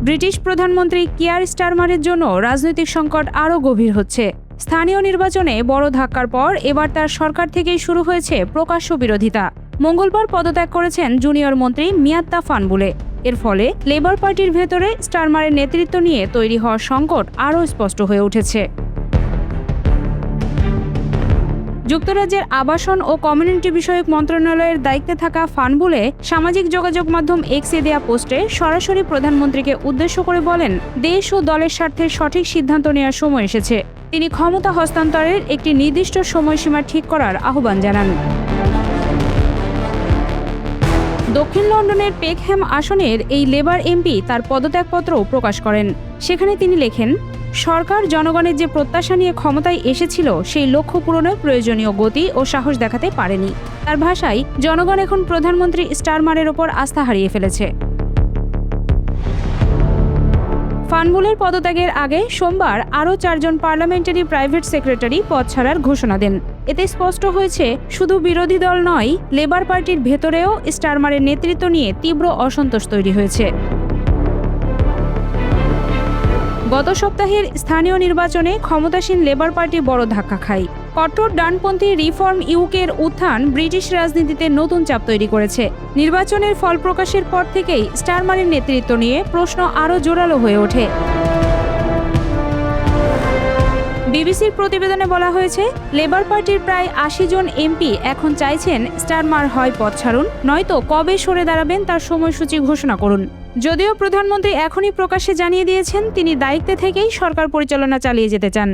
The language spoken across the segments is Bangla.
ব্রিটিশ প্রধানমন্ত্রী কিয়ার স্টারমারের জন্য রাজনৈতিক সংকট আরও গভীর হচ্ছে। স্থানীয় নির্বাচনে বড় ধাক্কার পর এবার তার সরকার থেকেই শুরু হয়েছে প্রকাশ্য বিরোধিতা। মঙ্গলবার পদত্যাগ করেছেন জুনিয়র মন্ত্রী মিয়াত্তা ফানবুলে। এর ফলে লেবার পার্টির ভেতরে স্টারমারের নেতৃত্ব নিয়ে তৈরি হওয়া সংকট আরও স্পষ্ট হয়ে উঠেছে। যুক্তরাজ্যের আবাসন ও কমিউনিটি বিষয়ক মন্ত্রণালয়ের দায়িত্বে থাকা ফানবুলে সামাজিক যোগাযোগ মাধ্যম এক্সে দেয়া পোস্টে সরাসরি প্রধানমন্ত্রীকে উদ্দেশ্য করে বলেন, দেশ ও দলের স্বার্থে সঠিক সিদ্ধান্ত নেওয়ার সময় এসেছে। তিনি ক্ষমতা হস্তান্তরের একটি নির্দিষ্ট সময়সীমা ঠিক করার আহ্বান জানান। দক্ষিণ লন্ডনের পেকহ্যাম আসনের এই লেবার এমপি তার পদত্যাগপত্রও প্রকাশ করেন। সেখানে তিনি লেখেন, সরকার জনগণের যে প্রত্যাশা নিয়ে ক্ষমতায় এসেছিল সেই লক্ষ্য পূরণে প্রয়োজনীয় গতি ও সাহস দেখাতে পারেনি। তার ভাষায়, জনগণ এখন প্রধানমন্ত্রী স্টারমারের ওপর আস্থা হারিয়ে ফেলেছে। ফানবুলের পদত্যাগের আগে সোমবার আরও 4 জন পার্লামেন্টারি প্রাইভেট সেক্রেটারি পদ ছাড়ার ঘোষণা দেন। এতে স্পষ্ট হয়েছে, শুধু বিরোধী দল নয়, লেবার পার্টির ভেতরেও স্টারমারের নেতৃত্ব নিয়ে তীব্র অসন্তোষ তৈরি হয়েছে। গত সপ্তাহের স্থানীয় নির্বাচনে ক্ষমতাসীন লেবার পার্টি বড় ধাক্কা খায়। কট্টর ডানপন্থী রিফর্ম ইউকের উত্থান ব্রিটিশ রাজনীতিতে নতুন চাপ তৈরি করেছে। নির্বাচনের ফল প্রকাশের পর থেকেই স্টারমারের নেতৃত্ব নিয়ে প্রশ্ন আরও জোরালো হয়ে ওঠে। বিবিসির প্রতিবেদনে বলা হয়েছে, লেবার পার্টির প্রায় 80 জন এমপি এখন চাইছেন স্টারমার হয় পদ ছাড়ুন, নয়তো কবে সরে দাঁড়াবেন তার সময়সূচি ঘোষণা করুন। যদিও প্রধানমন্ত্রী এখনই প্রকাশ্যে জানিয়ে দিয়েছেন তিনি দায়িত্বে থেকেই সরকার পরিচালনা চালিয়ে যেতে চান।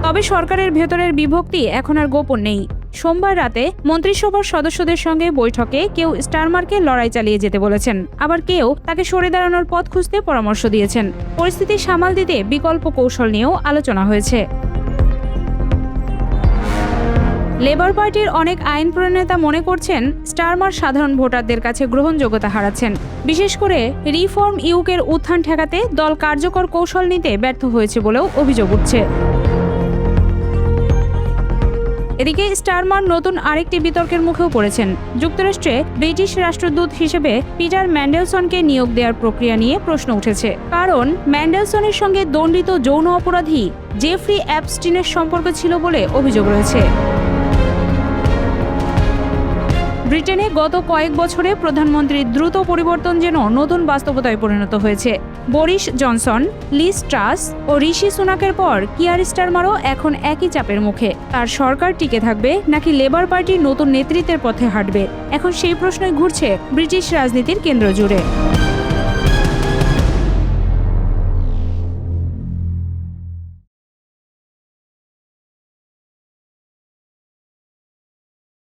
তবে সরকারের ভেতরের বিভক্তি এখন আর গোপন নেই। সোমবার রাতে মন্ত্রিসভার সদস্যদের সঙ্গে বৈঠকে কেউ স্টারমারকে লড়াই চালিয়ে যেতে বলেছেন, আবার কেউ তাকে সরে দাঁড়ানোর পথ খুঁজতে পরামর্শ দিয়েছেন। পরিস্থিতি সামাল দিতে বিকল্প কৌশল নিয়েও আলোচনা হয়েছে। লেবার পার্টির অনেক আইন প্রণেতা মনে করছেন, স্টারমার সাধারণ ভোটারদের কাছে গ্রহণযোগ্যতা হারাচ্ছেন। বিশেষ করে রিফর্ম ইউকের উত্থান ঠেকাতে দল কার্যকর কৌশল নিতে ব্যর্থ হয়েছে বলেও অভিযোগ উঠছে। এদিকে স্টারমার নতুন আরেকটি বিতর্কের মুখেও পড়েছেন। যুক্তরাষ্ট্রে ব্রিটিশ রাষ্ট্রদূত হিসেবে পিটার ম্যান্ডেলসনকে নিয়োগ দেওয়ার প্রক্রিয়া নিয়ে প্রশ্ন উঠেছে। কারণ ম্যান্ডেলসনের সঙ্গে দণ্ডিত যৌন অপরাধী জেফ্রি অ্যাপস্টিনের সম্পর্ক ছিল বলে অভিযোগ রয়েছে। ব্রিটেনে গত কয়েক বছরে প্রধানমন্ত্রীর দ্রুত পরিবর্তন যেন নতুন বাস্তবতায় পরিণত হয়েছে। বরিস জনসন, লিজ ট্রাস ও ঋষি সুনাকের পর কিয়ার স্টারমারও এখন একই চাপের মুখে। তার সরকার টিকে থাকবে নাকি লেবার পার্টি নতুন নেতৃত্বের পথে হাঁটবে, এখন সেই প্রশ্নই ঘুরছে ব্রিটিশ রাজনীতির কেন্দ্র জুড়ে।